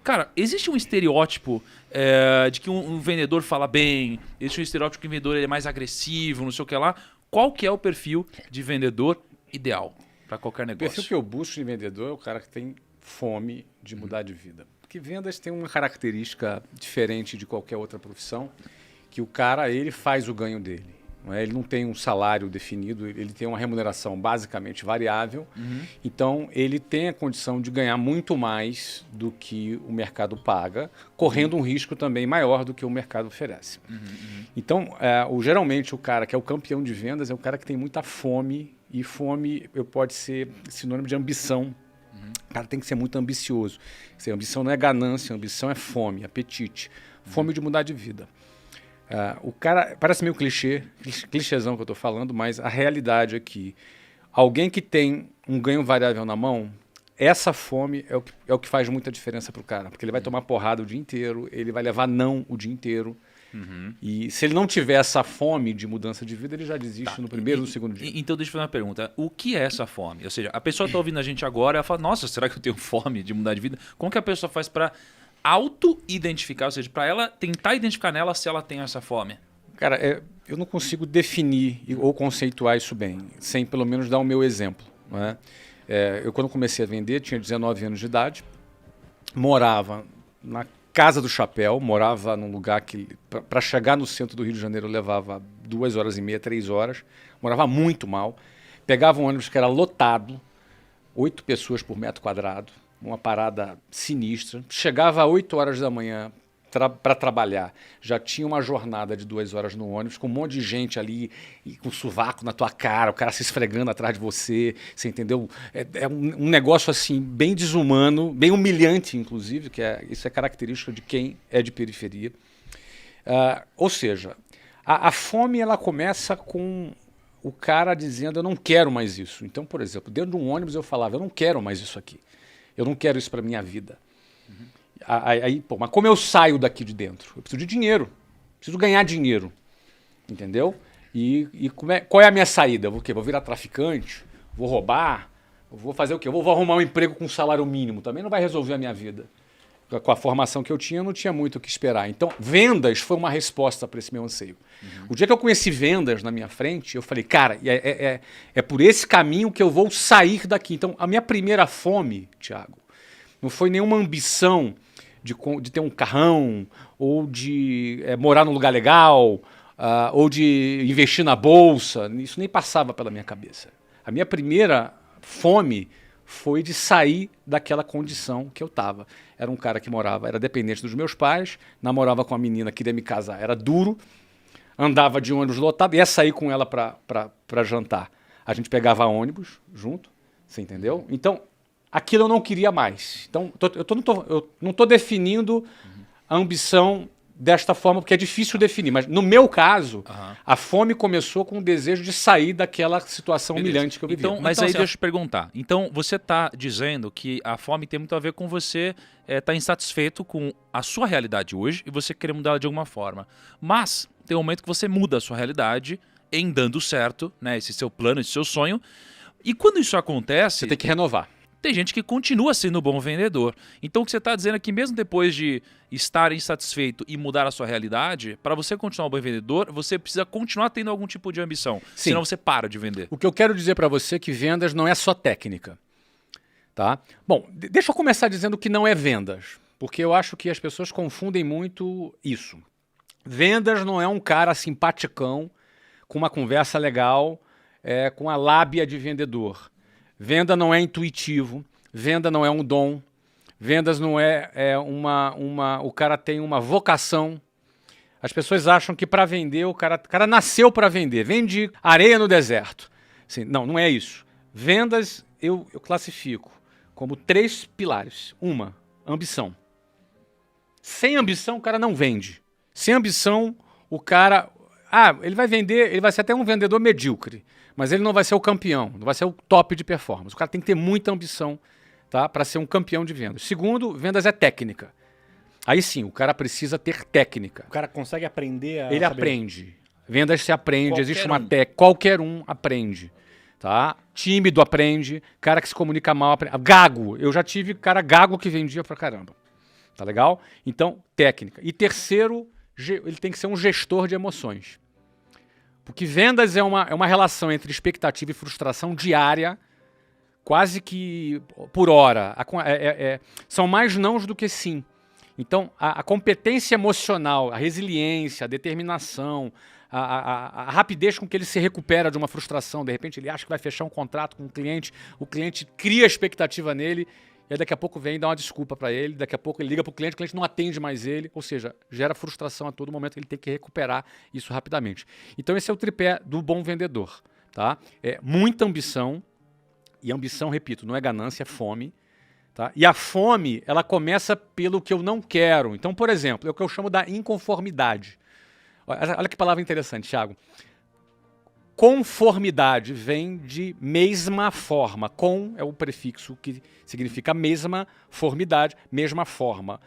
Cara, existe um estereótipo de que um vendedor fala bem, existe um estereótipo que o vendedor ele é mais agressivo, não sei o que lá. Qual que é o perfil de vendedor ideal para qualquer O negócio? perfil que eu busco em vendedor é o cara que tem fome de mudar de vida. Porque vendas tem uma característica diferente de qualquer outra profissão, que o cara, ele faz o ganho dele. Não é? Ele não tem um salário definido, ele tem uma remuneração basicamente variável. Então, ele tem a condição de ganhar muito mais do que o mercado paga, correndo um risco também maior do que o mercado oferece. Então, geralmente, o cara que é o campeão de vendas é o cara que tem muita fome, e fome pode ser sinônimo de ambição. O cara tem que ser muito ambicioso. Ambição não é ganância, ambição é fome, apetite. Fome de mudar de vida. O cara, parece meio clichêzão que eu estou falando, mas a realidade é que alguém que tem um ganho variável na mão, essa fome é o que faz muita diferença para o cara. Porque ele vai tomar porrada o dia inteiro, ele vai levar não o dia inteiro. E se ele não tiver essa fome de mudança de vida, ele já desiste no primeiro ou no segundo dia. Então deixa eu fazer uma pergunta. O que é essa fome? Ou seja, a pessoa está ouvindo a gente agora, ela fala, nossa, será que eu tenho fome de mudar de vida? Como que a pessoa faz para auto-identificar, ou seja, para ela tentar identificar nela se ela tem essa fome? Cara, eu não consigo definir ou conceituar isso bem, sem pelo menos dar o meu exemplo. Não é? Eu, quando comecei a vender, tinha 19 anos de idade, morava na Casa do Chapéu, morava num lugar que, para chegar no centro do Rio de Janeiro, levava 2h30, 3 horas, morava muito mal, pegava um ônibus que era lotado, 8 pessoas por metro quadrado, uma parada sinistra, chegava às 8 horas da manhã para trabalhar, já tinha uma jornada de 2 horas no ônibus, com um monte de gente ali, e com sovaco na tua cara, o cara se esfregando atrás de você, você entendeu? É um negócio assim, bem desumano, bem humilhante, inclusive, isso é característica de quem é de periferia. Ou seja, a fome ela começa com o cara dizendo, eu não quero mais isso. Então, por exemplo, dentro de um ônibus eu falava, eu não quero mais isso aqui, eu não quero isso para minha vida. Aí, mas como eu saio daqui de dentro? Eu preciso de dinheiro, preciso ganhar dinheiro, entendeu? E qual é a minha saída? Vou virar traficante? Vou roubar? Vou fazer o quê? Eu vou arrumar um emprego com salário mínimo, também não vai resolver a minha vida. Com a formação que eu tinha, eu não tinha muito o que esperar. Então, vendas foi uma resposta para esse meu anseio. O dia que eu conheci vendas na minha frente, eu falei, cara, é por esse caminho que eu vou sair daqui. Então, a minha primeira fome, Thiago, não foi nenhuma ambição de ter um carrão, ou de morar num lugar legal, ou de investir na bolsa. Isso nem passava pela minha cabeça. A minha primeira fome foi de sair daquela condição que eu estava. Era um cara que era dependente dos meus pais, namorava com uma menina que queria me casar, era duro, andava de ônibus lotado, ia sair com ela para jantar. A gente pegava ônibus junto, você entendeu? Então, aquilo eu não queria mais. Então, eu não estou definindo a ambição desta forma, porque é difícil definir. Mas, no meu caso, a fome começou com o desejo de sair daquela situação humilhante que eu vivia. Então, mas aí deixa eu te perguntar. Então, você está dizendo que a fome tem muito a ver com você estar insatisfeito com a sua realidade hoje e você querer mudá-la de alguma forma. Mas tem um momento que você muda a sua realidade em dando certo, né, esse seu plano, esse seu sonho. E quando isso acontece... Você tem que renovar. Tem gente que continua sendo um bom vendedor. Então o que você está dizendo é que mesmo depois de estar insatisfeito e mudar a sua realidade, para você continuar um bom vendedor, você precisa continuar tendo algum tipo de ambição. Sim. Senão você para de vender. O que eu quero dizer para você é que vendas não é só técnica. Tá? Bom, deixa eu começar dizendo que não é vendas, porque eu acho que as pessoas confundem muito isso. Vendas não é um cara simpaticão, com uma conversa legal, com a lábia de vendedor. Venda não é intuitivo, venda não é um dom, vendas não o cara tem uma vocação. As pessoas acham que para vender, o cara nasceu para vender, vende areia no deserto. Assim, não é isso. Vendas eu classifico como 3 pilares. Uma, ambição. Sem ambição, o cara não vende. Sem ambição, o cara... ele vai vender, ele vai ser até um vendedor medíocre, mas ele não vai ser o campeão, não vai ser o top de performance. O cara tem que ter muita ambição, tá, para ser um campeão de vendas. Segundo, vendas é técnica. Aí sim, o cara precisa ter técnica. O cara consegue aprender a Ele saber. Aprende. Vendas se aprende, Qualquer existe uma um. técnica. Qualquer um aprende. Tá? Tímido aprende, cara que se comunica mal aprende. Gago. Eu já tive cara gago que vendia pra caramba. Tá legal? Então, técnica. E terceiro, ele tem que ser um gestor de emoções. Porque vendas é uma relação entre expectativa e frustração diária, quase que por hora. São mais nãos do que sim. Então, a competência emocional, a resiliência, a determinação, a rapidez com que ele se recupera de uma frustração. De repente, ele acha que vai fechar um contrato com o cliente cria expectativa nele, e aí daqui a pouco vem e dá uma desculpa para ele, daqui a pouco ele liga para o cliente não atende mais ele, ou seja, gera frustração a todo momento, ele tem que recuperar isso rapidamente. Então esse é o tripé do bom vendedor. Tá? É muita ambição, e ambição, repito, não é ganância, é fome. Tá? E a fome, ela começa pelo que eu não quero. Então, por exemplo, é o que eu chamo da inconformidade. Olha que palavra interessante, Thiago. Conformidade vem de mesma forma. Com é o prefixo que significa mesma, formidade, mesma forma.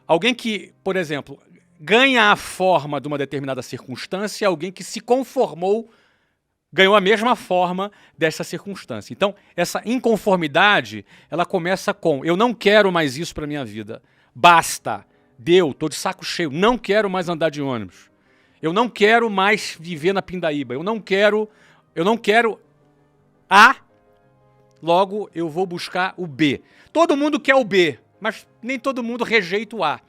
Alguém que, por exemplo, ganha a forma de uma determinada circunstância, alguém que se conformou, ganhou a mesma forma dessa circunstância. Então, essa inconformidade, ela começa com: eu não quero mais isso para minha vida. Basta. Deu, estou de saco cheio. Não quero mais andar de ônibus. Eu não quero mais viver na Pindaíba. Eu não quero A, logo eu vou buscar o B. Todo mundo quer o B, mas nem todo mundo rejeita o A.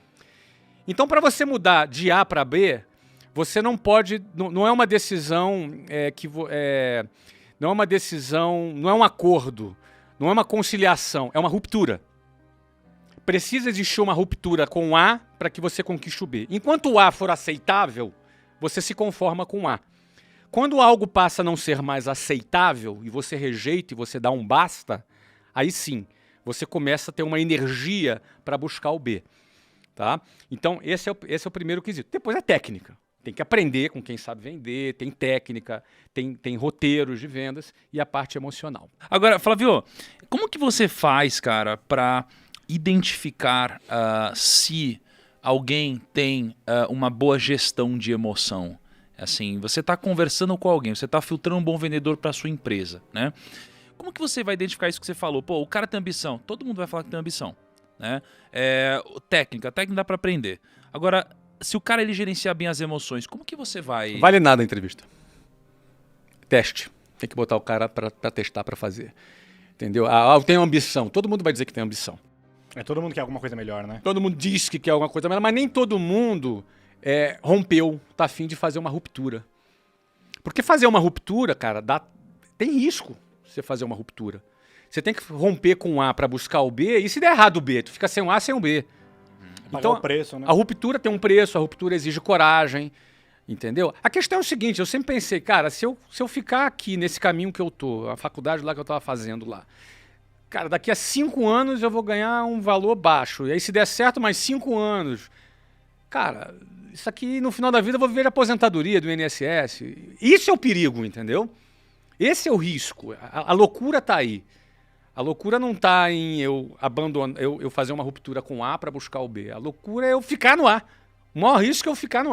Então, para você mudar de A para B, você não pode, não é uma decisão não é uma decisão, não é um acordo, não é uma conciliação, é uma ruptura. Precisa existir uma ruptura com o A para que você conquiste o B. Enquanto o A for aceitável, você se conforma com o A. Quando algo passa a não ser mais aceitável e você rejeita e você dá um basta, aí sim, você começa a ter uma energia para buscar o B. Tá? Então, esse é o primeiro quesito. Depois é técnica. Tem que aprender com quem sabe vender, tem técnica, tem roteiros de vendas e a parte emocional. Agora, Flávio, como que você faz, cara, para identificar se alguém tem uma boa gestão de emoção? Assim, você está conversando com alguém, você está filtrando um bom vendedor para sua empresa, né? Como que você vai identificar isso que você falou? Pô, o cara tem ambição. Todo mundo vai falar que tem ambição, né? Técnica dá para aprender. Agora, se o cara ele gerenciar bem as emoções, como que você vai... Vale nada a entrevista. Teste. Tem que botar o cara para testar, para fazer. Entendeu? Eu tenho ambição. Todo mundo vai dizer que tem ambição. Todo mundo quer alguma coisa melhor, né? Todo mundo diz que quer alguma coisa melhor, mas nem todo mundo rompeu, tá afim de fazer uma ruptura. Porque fazer uma ruptura, cara, tem risco você fazer uma ruptura. Você tem que romper com o A para buscar o B, e se der errado o B, tu fica sem o A, sem o B. Então, o preço, né? A ruptura tem um preço, a ruptura exige coragem, entendeu? A questão é o seguinte, eu sempre pensei, cara, se eu ficar aqui nesse caminho que eu tô, a faculdade lá que eu tava fazendo lá, cara, daqui a 5 anos eu vou ganhar um valor baixo, e aí se der certo mais 5 anos, cara, isso aqui no final da vida eu vou viver de aposentadoria do INSS. Isso é o perigo, entendeu? Esse é o risco, a loucura tá aí. A loucura não está em eu fazer uma ruptura com A para buscar o B. A loucura é eu ficar no A. O maior risco é eu ficar no A.